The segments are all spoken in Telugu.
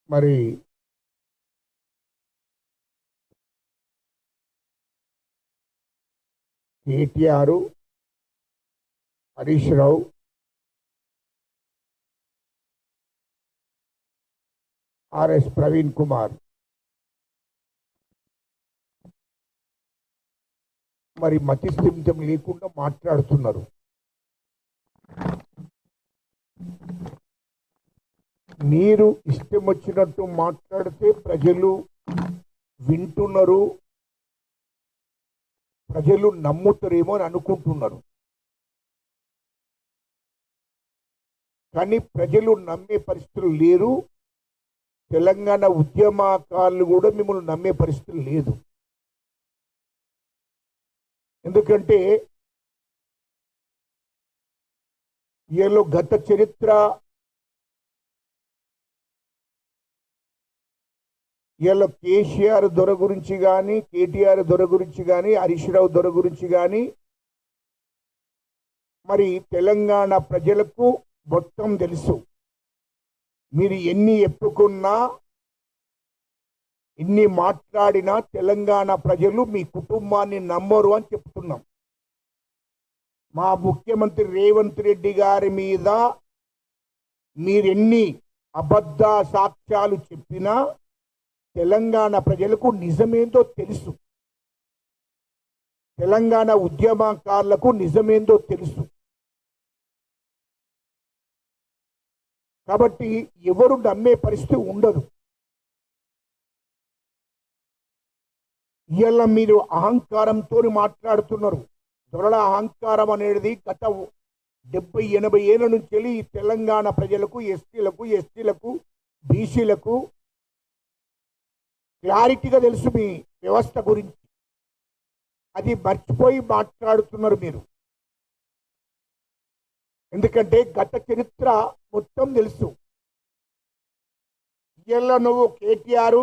మరి కేటీఆర్, హరీష్ రావు, ఆర్ఎస్ ప్రవీణ్ కుమార్ మరి మతిస్థిమితం లేకుండా మాట్లాడుతున్నారు. మీరు ఇష్టం వచ్చినట్టు మాట్లాడితే ప్రజలు వింటున్నారు, ప్రజలు నమ్ముతారేమో అని అనుకుంటున్నారు. కానీ ప్రజలు నమ్మే పరిస్థితులు లేరు. తెలంగాణ ఉద్యమకారులు కూడా మిమ్మల్ని నమ్మే పరిస్థితులు లేదు. ఎందుకంటే వీళ్ళు గత చరిత్ర, వీళ్ళు కేసీఆర్ దొర గురించి కానీ, కేటీఆర్ దొర గురించి కానీ, హరీష్ రావు దొర గురించి కానీ మరి తెలంగాణ ప్రజలకు మొత్తం తెలుసు. మీరు ఎన్ని ఎప్పుకున్నా, ఎన్ని మాట్లాడినా తెలంగాణ ప్రజలు మీ కుటుంబాన్ని నమ్మరు అని చెప్తున్నాం. మా ముఖ్యమంత్రి రేవంత్ రెడ్డి గారి మీద మీరెన్ని అబద్ధ సాక్ష్యాలు చెప్పినా తెలంగాణ ప్రజలకు నిజమేందో తెలుసు. తెలంగాణ ఉద్యమకారులకు నిజమేందో తెలుసు. కాబట్టి ఎవరు నమ్మే పరిస్థితి ఉండదు. ఇవాళ మీరు అహంకారంతో మాట్లాడుతున్నారు. దొరల అహంకారం అనేది గత 70-80 ఏళ్ళ నుంచి వెళ్ళి తెలంగాణ ప్రజలకు, ఎస్టీలకు, బీసీలకు క్లారిటీగా తెలుసు మీ వ్యవస్థ గురించి. అది మర్చిపోయి మాట్లాడుతున్నారు మీరు. ఎందుకంటే గత చరిత్ర మొత్తం తెలుసు. ఇవాళ నువ్వు కేటీఆర్,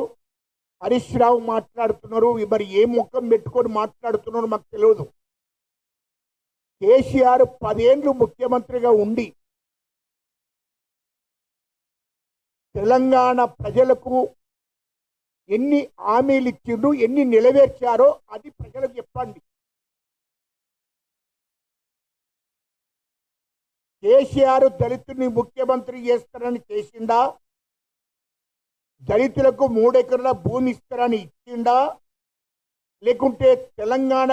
హరీష్ రావు మాట్లాడుతున్నారు. మరి ఏ ముఖం పెట్టుకొని మాట్లాడుతున్నారు మాకు తెలియదు. కేసీఆర్ 10 ఏళ్ళు ముఖ్యమంత్రిగా ఉండి తెలంగాణ ప్రజలకు ఎన్ని హామీలు ఇచ్చిండ్రు, ఎన్ని నెరవేర్చారో అది ప్రజలకు చెప్పండి. కేసీఆర్ దళితుల్ని ముఖ్యమంత్రి చేస్తారని చేసిందా? దళితులకు 3 ఎకరాల భూమి ఇస్తారని ఇచ్చిందా? లేకుంటే తెలంగాణ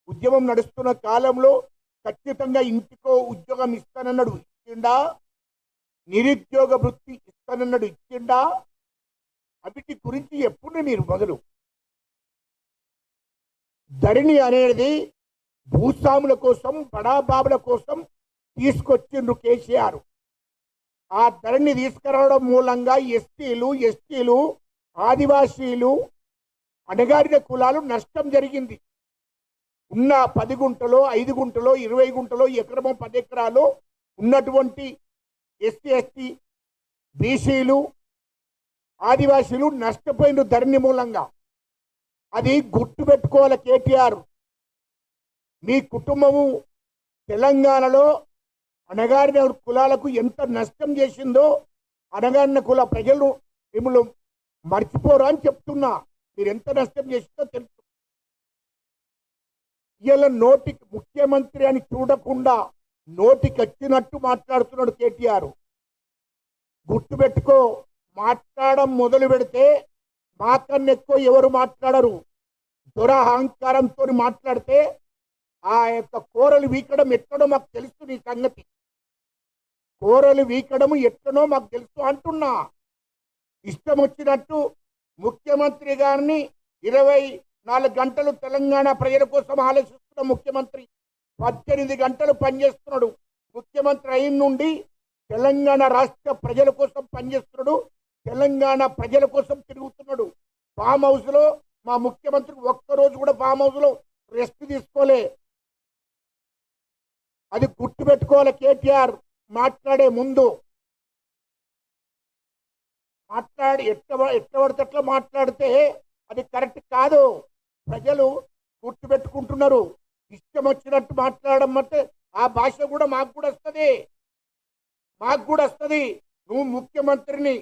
ఉద్యమం నడుస్తున్న కాలంలో ఖచ్చితంగా ఇంటికో ఉద్యోగం ఇస్తానన్నాడు, ఇచ్చిండా? నిరుద్యోగ వృత్తి ఇస్తానన్నాడు, ఇచ్చిండా? వీటి గురించి ఎప్పుడు మీరు మొదలు. ధరణి అనేది భూస్వాముల కోసం, బడాబాబుల కోసం తీసుకొచ్చిండ్రు కేసీఆర్. ఆ ధరణి తీసుకురావడం మూలంగా ఎస్టీలు, ఆదివాసీలు, అణగారిన కులాలు నష్టం జరిగింది. ఉన్న 10 గుంటలో, 5 గుంటలో, 20 గుంటలో, ఎకరమో 10 ఎకరాలు ఉన్నటువంటి ఎస్టీ, బీసీలు, ఆదివాసీలు నష్టపోయిన ధరణి మూలంగా. అది గుర్తుపెట్టుకోవాలి కేటీఆర్. మీ కుటుంబము తెలంగాణలో అణగారిన కులాలకు ఎంత నష్టం చేసిందో అణగారిన కుల ప్రజలు మిమ్మల్ని మర్చిపోరా అని చెప్తున్నా. మీరు ఎంత నష్టం చేసిందో తెలుసు. ఇలా నోటికి ముఖ్యమంత్రి అని చూడకుండా నోటికి వచ్చినట్టు మాట్లాడుతున్నాడు కేటీఆర్. గుర్తుపెట్టుకో, మాట్లాడడం మొదలు పెడితే మాకన్నా ఎక్కువ ఎవరు మాట్లాడరు. దురహంకారంతో మాట్లాడితే ఆ యొక్క కూరలు వీకడం ఎట్లనో మాకు తెలుసు. నీ సంగతి కూరలు వీకడము ఎట్లనో మాకు తెలుసు అంటున్నా. ఇష్టం వచ్చినట్టు ముఖ్యమంత్రి గారిని 24 గంటలు తెలంగాణ ప్రజల కోసం ఆలోచిస్తున్న ముఖ్యమంత్రి 18 గంటలు పనిచేస్తున్నాడు. ముఖ్యమంత్రి అయిన నుండి తెలంగాణ రాష్ట్ర ప్రజల కోసం పనిచేస్తున్నాడు. తెలంగాణ ప్రజల కోసం తిరుగుతున్నాడు. ఫామ్ హౌస్ లో మా ముఖ్యమంత్రి ఒక్కరోజు కూడా ఫామ్ హౌస్ లో రెస్ట్ తీసుకోలే. అది గుర్తుపెట్టుకోవాలి కేటీఆర్. మాట్లాడే ముందు ఎట్లా పడితే అట్లా మాట్లాడితే అది కరెక్ట్ కాదు. ప్రజలు గుర్తుపెట్టుకుంటున్నారు. ఇష్టం వచ్చినట్టు మాట్లాడడం అంటే ఆ భాష కూడా మాకు కూడా వస్తుంది. నువ్వు ముఖ్యమంత్రిని,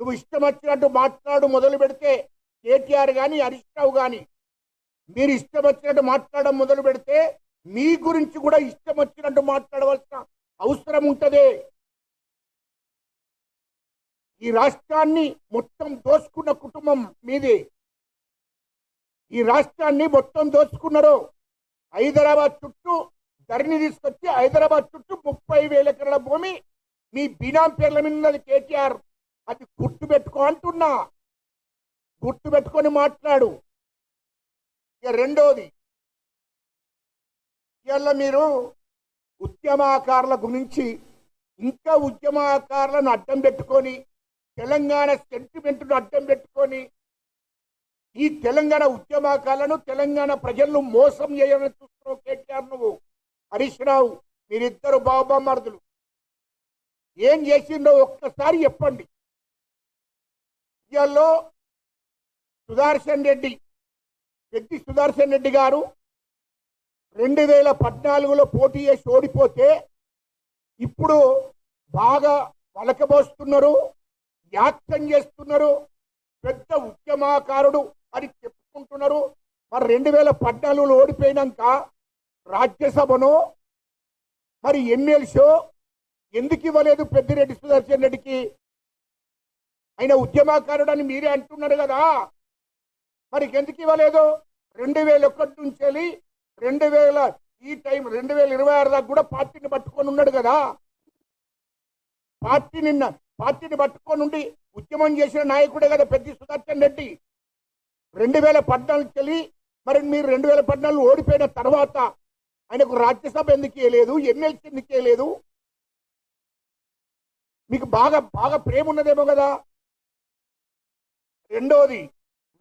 నువ్వు ఇష్టం వచ్చినట్టు మాట్లాడు మొదలు పెడితే కేటీఆర్ కానీ హరీష్ రావు కానీ మీరు ఇష్టం వచ్చినట్టు మాట్లాడడం మొదలు పెడితే మీ గురించి కూడా ఇష్టం వచ్చినట్టు మాట్లాడవలసిన అవసరం ఉంటుంది. ఈ రాష్ట్రాన్ని మొత్తం దోచుకున్న కుటుంబం మీది. ఈ రాష్ట్రాన్ని మొత్తం దోచుకున్నారు. హైదరాబాద్ చుట్టూ ధరణి తీసుకొచ్చి హైదరాబాద్ చుట్టూ 30,000 ఎకరాల భూమి మీ బినాం పేర్ల మీద ఉన్నది కేటీఆర్. అది గుర్తుపెట్టుకో అంటున్నా, గుర్తుపెట్టుకొని మాట్లాడు. ఇక రెండోది, ఇవాళ మీరు ఉద్యమకారుల గురించి ఇంకా ఉద్యమకారులను అడ్డం పెట్టుకొని తెలంగాణ సెంటిమెంట్ను అడ్డం పెట్టుకొని ఈ తెలంగాణ ఉద్యమకారులను తెలంగాణ ప్రజలను మోసం చేయాలని చూస్తున్నావు కేటీఆర్. నువ్వు హరీష్ రావు మీరిద్దరు బాబామరుదులు ఏం చేసిండో ఒక్కసారి చెప్పండి. ఇవాళ సుదర్శన్ రెడ్డి, పెద్ది సుదర్శన్ రెడ్డి గారు 2014లో పోటీ చేసి ఓడిపోతే ఇప్పుడు బాగా వలకబోస్తున్నారు, యాక్షన్ చేస్తున్నారు, పెద్ద ఉద్యమకారుడు అని చెప్పుకుంటున్నారు. మరి 2014లో ఓడిపోయినాక రాజ్యసభను మరి ఎమ్మెల్సీ ఎందుకు ఇవ్వలేదు పెద్దిరెడ్డి సుదర్శన్ రెడ్డికి? ఆయన ఉద్యమకారుడు అని మీరే అంటున్నారు కదా, మరి ఎందుకు ఇవ్వలేదు? 2001 నుంచి వెళ్ళి 2000 ఈ టైం 2026 దాకా కూడా పార్టీని పట్టుకొని ఉన్నాడు కదా. పార్టీని పట్టుకొని ఉండి ఉద్యమం చేసిన నాయకుడే కదా పెద్ది సుదర్శన్ రెడ్డి. 2014 వెళ్ళి మరి మీరు 2014 ఓడిపోయిన తర్వాత ఆయనకు రాజ్యసభ ఎందుకు ఇవ్వలేదు, ఎమ్మెల్సీ ఎందుకు ఇవ్వలేదు? మీకు బాగా ప్రేమ ఉన్నదేమో కదా. రెండోది,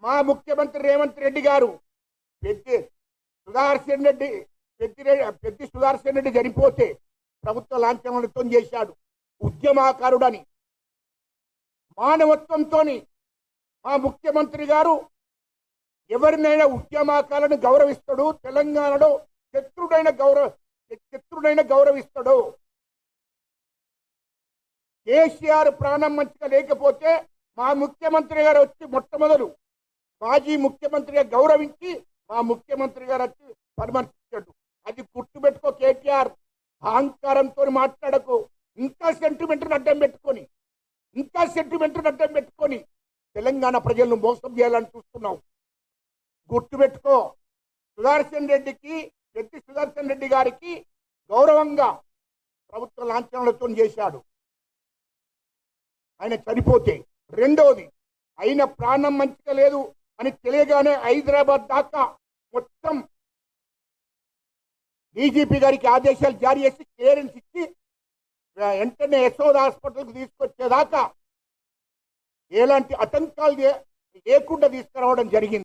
మా ముఖ్యమంత్రి రేవంత్ రెడ్డి గారు పెద్ది సుదర్శన్ రెడ్డి చనిపోతే ప్రభుత్వ లాంఛనాలతో చేశాడు. ఉద్యమకారుడని మానవత్వంతో మా ముఖ్యమంత్రి గారు ఎవరినైనా ఉద్యమకాలను గౌరవిస్తాడు. తెలంగాణలో శత్రుడైన గౌరవిస్తాడు. కేసీఆర్ ప్రాణం మంచిగా లేకపోతే మా ముఖ్యమంత్రి గారు వచ్చి మొట్టమొదలు మాజీ ముఖ్యమంత్రిగా గౌరవించి మా ముఖ్యమంత్రి గారు వచ్చి పరామర్శించాడు. అది గుర్తుపెట్టుకో కేటీఆర్. అహంకారంతో మాట్లాడకు. ఇంకా సెంటిమెంట్ను అడ్డం పెట్టుకొని తెలంగాణ ప్రజలను మోసం చేయాలని చూస్తున్నావు. గుర్తుపెట్టుకో. సుదర్శన్ రెడ్డికి, పెద్ది సుదర్శన్ రెడ్డి గారికి గౌరవంగా ప్రభుత్వ లాంఛనాలతో చేశాడు ఆయన చనిపోతే. రెండోది, ఆయన ప్రాణం మంచిగా లేదు అని తెలియగానే హైదరాబాద్ దాకా మొత్తం డీజీపీ గారికి ఆదేశాలు జారీ చేసి క్లియరెన్స్ ఇచ్చి వెంటనే యశోద హాస్పిటల్కి తీసుకొచ్చేదాకా ఎలాంటి ఆటంకాలు లేకుండా తీసుకురావడం జరిగింది.